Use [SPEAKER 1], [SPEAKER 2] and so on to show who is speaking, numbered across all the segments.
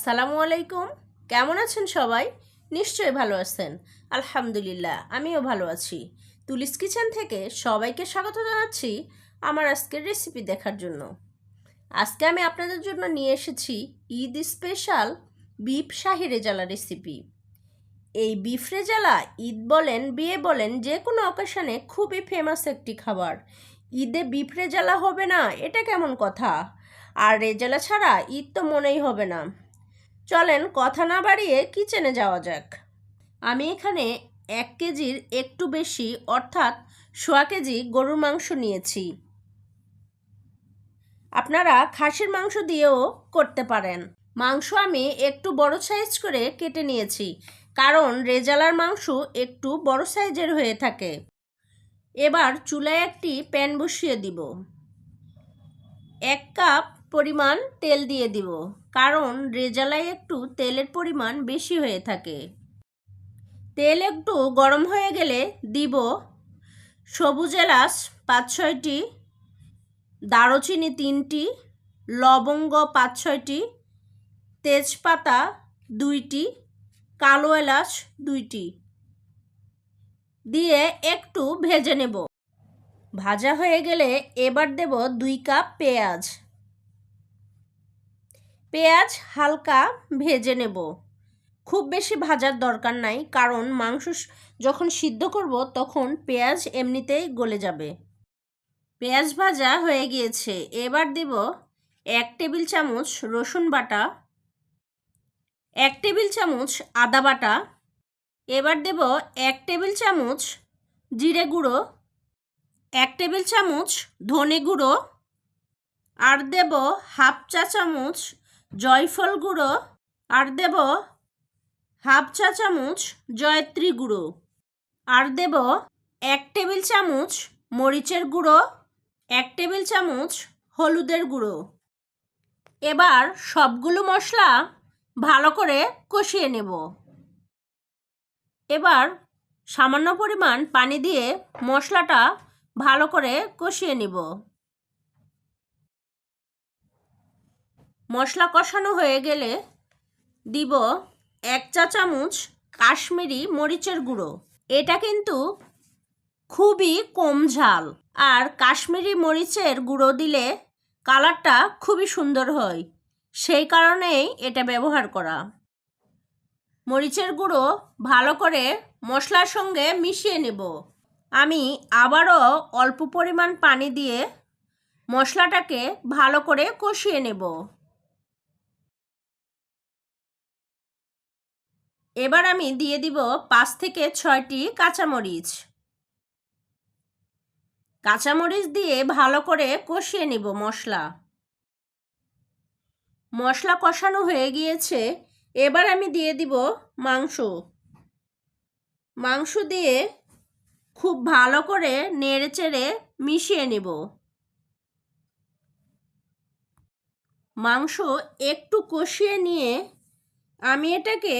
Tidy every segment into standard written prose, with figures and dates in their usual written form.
[SPEAKER 1] আসসালামু আলাইকুম। কেমন আছেন সবাই? নিশ্চয়ই ভালো আছেন। আলহামদুলিল্লাহ, আমিও ভালো আছি। তুলিস কিচেন থেকে সবাইকে স্বাগত জানাচ্ছি আমার আজকের রেসিপি দেখার জন্য। আজকে আমি আপনাদের জন্য নিয়ে এসেছি ঈদ স্পেশাল বিফ শাহি রেজালা রেসিপি। এই বিফ রেজালা ঈদ বলেন, বিয়ে বলেন, যে কোনো অকেশনে খুবই ফেমাস একটি খাবার। ঈদে বিফ রেজালা হবে না, এটা কেমন কথা? আর রেজালা ছাড়া ঈদ তো মনেই হবে না। চলেন কথা না বাড়িয়ে কিচেনে যাওয়া যাক। আমি এখানে 1 কেজির একটু বেশি অর্থাৎ 1.25 কেজি গরুর মাংস নিয়েছি। আপনারা খাসির মাংস দিয়েও করতে পারেন। মাংস আমি একটু বড় সাইজ করে কেটে নিয়েছি, কারণ রেজালার মাংস একটু বড় সাইজের হয়ে থাকে। এবার চুলায় একটি প্যান বসিয়ে দিব। 1 কাপ পরিমাণ তেল দিয়ে দিব, কারণ রেজালায় একটু তেলের পরিমাণ বেশি হয়ে থাকে। তেল একটু গরম হয়ে গেলে দিব সবুজ এলাচ 5-6টি, দারুচিনি 3টি, লবঙ্গ 5-6টি, তেজপাতা 2টি, কালো এলাচ 2টি দিয়ে একটু ভেজে নেব। ভাজা হয়ে গেলে এবার দেব 2 কাপ পেঁয়াজ। পেঁয়াজ হালকা ভেজে নেব, খুব বেশি ভাজার দরকার নাই, কারণ মাংস যখন সিদ্ধ করব তখন পেঁয়াজ এমনিতেই গলে যাবে। পেঁয়াজ ভাজা হয়ে গিয়েছে। এবার দেব 1 টেবিল চামচ রসুন বাটা, 1 টেবিল চামচ আদা বাটা। এবার দেব 1 টেবিল চামচ জিরে গুঁড়ো, 1 টেবিল চামচ ধনে গুঁড়ো, আর দেব হাফ চা চামচ জয়ফল গুঁড়ো, আর দেব হাফ চা চামচ জয়ত্রী গুঁড়ো, আর দেব 1 টেবিল চামচ মরিচের গুঁড়ো, 1 টেবিল চামচ হলুদের গুঁড়ো। এবার সবগুলো মশলা ভালো করে কষিয়ে নেব। এবার সামান্য পরিমাণ পানি দিয়ে মশলাটা ভালো করে কষিয়ে নেব। মশলা কষানো হয়ে গেলে দিব 1 চা চামচ কাশ্মীরি মরিচের গুঁড়ো। এটা কিন্তু খুবই কম ঝাল, আর কাশ্মীরি মরিচের গুঁড়ো দিলে কালারটা খুবই সুন্দর হয়, সেই কারণেই এটা ব্যবহার করা। মরিচের গুঁড়ো ভালো করে মশলার সঙ্গে মিশিয়ে নেব। আমি আবারও অল্প পরিমাণ পানি দিয়ে মশলাটাকে ভালো করে কষিয়ে নেব। এবার আমি দিয়ে দিব 5 থেকে 6টি কাঁচামরিচ। কাঁচামরিচ দিয়ে ভালো করে কষিয়ে নিব মশলা। মশলা কষানো হয়ে গিয়েছে। এবার আমি দিয়ে দিব মাংস। মাংস দিয়ে খুব ভালো করে নেড়েচেড়ে মিশিয়ে নেব। মাংস একটু কষিয়ে নিয়ে আমি এটাকে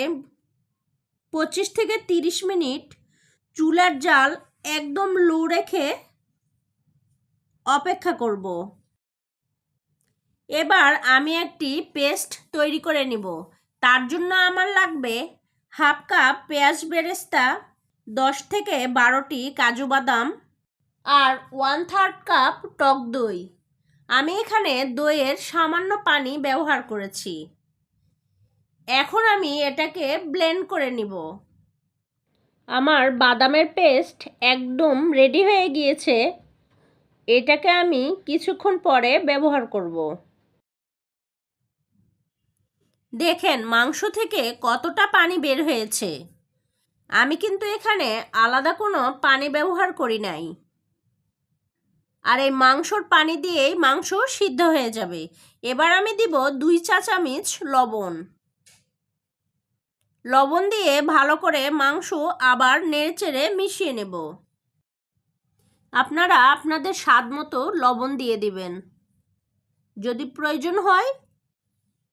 [SPEAKER 1] 25 থেকে 30 মিনিট চুলার জাল একদম লো রেখে অপেক্ষা করব। এবার আমি একটি পেস্ট তৈরি করে নিব। তার জন্য আমার লাগবে হাফ কাপ পেঁয়াজ বেরেস্তা, 10 থেকে 12টি কাজু বাদাম, আর 1/3 কাপ টক দই। আমি এখানে দইয়ের সামান্য পানি ব্যবহার করেছি। এখন আমি এটাকে ব্লেন্ড করে নিব। আমার বাদামের পেস্ট একদম রেডি হয়ে গিয়েছে। এটাকে আমি কিছুক্ষণ পরে ব্যবহার করব। দেখেন মাংস থেকে কতটা পানি বের হয়েছে। আমি কিন্তু এখানে আলাদা কোনো পানি ব্যবহার করি নাই। আর এই মাংসর পানি দিয়েই মাংস সিদ্ধ হয়ে যাবে। এবার আমি দিব 2 চা চামচ লবণ। লবণ দিয়ে ভালো করে মাংস আবার নেড়েচেড়ে মিশিয়ে নেব। আপনারা আপনাদের স্বাদ মতো লবণ দিয়ে দিবেন। যদি প্রয়োজন হয়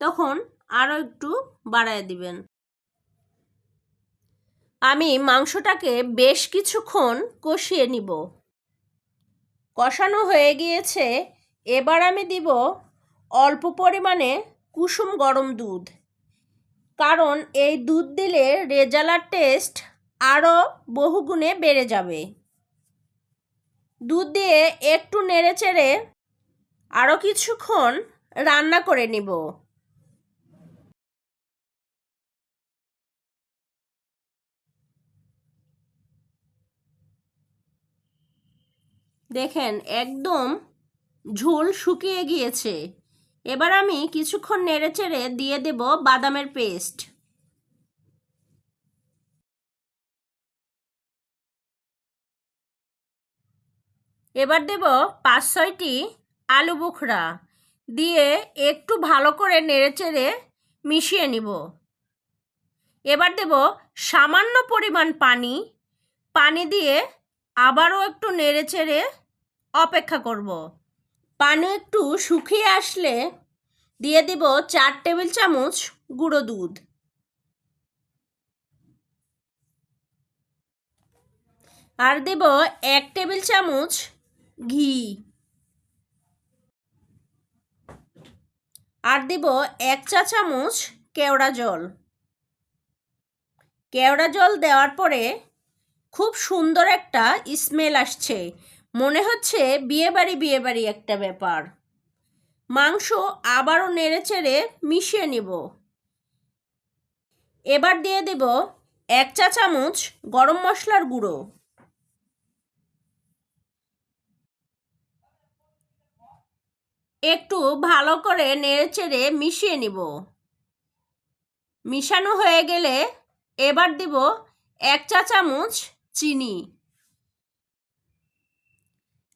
[SPEAKER 1] তখন আরও একটু বাড়ায় দিবেন। আমি মাংসটাকে বেশ কিছুক্ষণ কষিয়ে নিব। কষানো হয়ে গিয়েছে। এবার আমি দিব অল্প পরিমাণে কুসুম গরম দুধ। কারণ এই দুধ দিলে রেজালার টেস্ট আরও বহুগুণে বেড়ে যাবে। দুধ দিয়ে একটু নেড়েচেড়ে আরও কিছুক্ষণ রান্না করে নিব। দেখেন একদম ঝোল শুকিয়ে গিয়েছে। এবার আমি কিছুক্ষণ নেড়েচেড়ে দিয়ে দেব বাদামের পেস্ট। এবার দেব 5-6টি আলু বোখরা দিয়ে একটু ভালো করে নেড়েচেড়ে মিশিয়ে নিব। এবার দেব সামান্য পরিমাণ পানি দিয়ে আবারও একটু নেড়েচেড়ে অপেক্ষা করব। পানি একটু শুকিয়ে আসলে দিয়ে দিব 4 টেবিল চামচ গুঁড়ো দুধ। আর দেব 1 টেবিল চামচ ঘি। আর দেব 1 চা চামচ কেওড়া জল। কেওড়া জল দেওয়ার পরে খুব সুন্দর একটা স্মেল আসছে, মনে হচ্ছে বিয়েবাড়ি একটা ব্যাপার। মাংস আবারও নেড়েচেড়ে মিশিয়ে নিব। এবার দিয়ে দেব 1 চা চামচ গরম মশলার গুঁড়ো। একটু ভালো করে নেড়েচেড়ে মিশিয়ে নিব। মিশানো হয়ে গেলে এবার দেব 1 চা চামচ চিনি।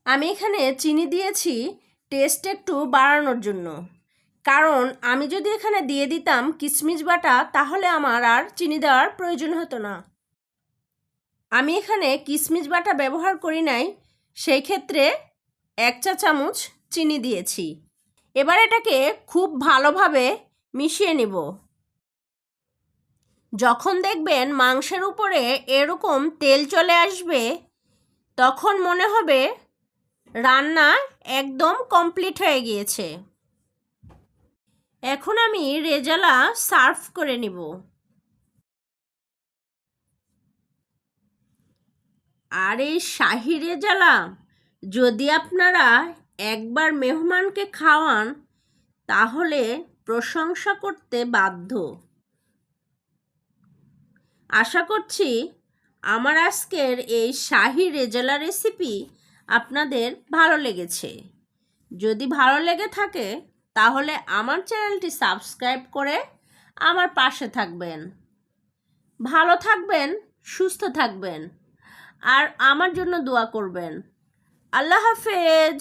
[SPEAKER 1] আমি এখানে চিনি দিয়েছি টেস্ট একটু বাড়ানোর জন্য, কারণ আমি যদি এখানে দিয়ে দিতাম কিশমিশ বাটা তাহলে আমার আর চিনি দেওয়ার প্রয়োজন হতো না। আমি এখানে কিশমিশ বাটা ব্যবহার করি নাই, সেই ক্ষেত্রে 1 চা চামচ চিনি দিয়েছি। এবার এটাকে খুব ভালোভাবে মিশিয়ে নেব। যখন দেখবেন মাংসের উপরে এরকম তেল চলে আসবে, তখন মনে হবে রান্না একদম কমপ্লিট হয়ে গিয়েছে। এখন আমি রেজালা সার্ভ করে নিব। আর এই শাহি রেজালা যদি আপনারা একবার মেহমানকে খাওয়ান তাহলে প্রশংসা করতে বাধ্য। আশা করছি আমার আজকের এই শাহি রেজালা রেসিপি আপনাদের ভালো লেগেছে। যদি ভালো লেগে থাকে তাহলে আমার চ্যানেলটি সাবস্ক্রাইব করে আমার পাশে থাকবেন। ভালো থাকবেন, সুস্থ থাকবেন, আর আমার জন্য দোয়া করবেন। আল্লাহ হাফেজ।